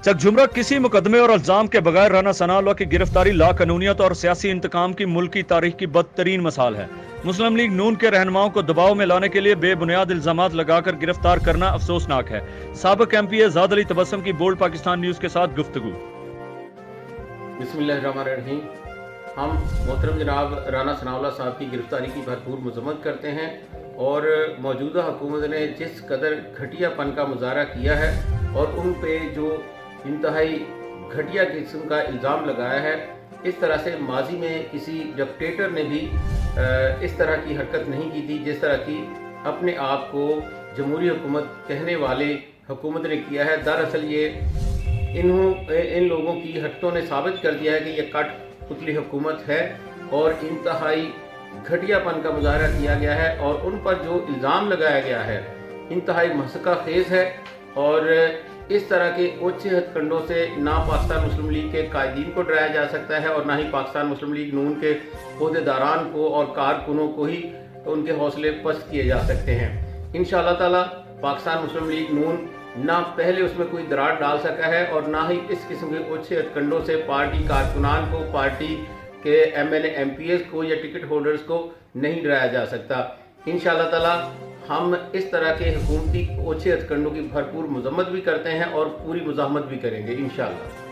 चकझुमरा किसी मुकदमे और इल्जाम के बगैर राना सनाउल्लाह की गिरफ्तारी लाकानूनियत और सियासी इंतकाम की मुल्की तारीख की बदतरीन मिसाल है। मुस्लिम लीग नून के रहनुमाओं को दबाव में लाने के लिए बेबुनियाद इल्जामात लगाकर गिरफ्तार करना अफसोसनाक है। साबिक एमपी ज़ाद अली तबस्सुम की बोल्ड पाकिस्तान न्यूज के साथ गुफ्तगू। बिस्मिल्लाहिर्रहमानिर्रहीम। हम मोहतरम जनाब राना सनाउल्लाह साहब की गिरफ्तारी की भरपूर मजम्मत करते हैं और मौजूदा हुकूमत ने जिस कदर घटियापन का मुजाहरा किया है और उन पे जो इंतहाई घटिया किस्म का इल्ज़ाम लगाया है, इस तरह से माजी में किसी डिक्टेटर ने भी इस तरह की हरकत नहीं की थी जिस तरह की अपने आप को जमहूरी हुकूमत कहने वाले हुकूमत ने किया है। दरअसल ये इन लोगों की हरकतों ने साबित कर दिया है कि यह कठपुतली हुकूमत है और इंतहाई घटियापन का मुजाहरा किया गया है और उन पर जो इल्ज़ाम लगाया गया है इंतहाई महसका खेज़ है। और इस तरह के उच्च हथकंडों से ना पाकिस्तान मुस्लिम लीग के कायदीन को डराया जा सकता है और ना ही पाकिस्तान मुस्लिम लीग नून के ओहदेदारान को और कारकुनों को ही उनके हौसले पस्त किए जा सकते हैं। इंशाअल्लाह ताला पाकिस्तान मुस्लिम लीग नून ना पहले उसमें कोई दरार डाल सका है और ना ही इस किस्म के उच्च हथकंडों से पार्टी कारकुनान को, पार्टी के एमएलए एमपीएस को या टिकट होल्डर्स को नहीं डराया जा सकता। इंशाअल्लाह ताला हम इस तरह के हुकूमती ओछे हथकंडों की भरपूर मजम्मत भी करते हैं और पूरी मुज़ाहमत भी करेंगे इंशाअल्लाह।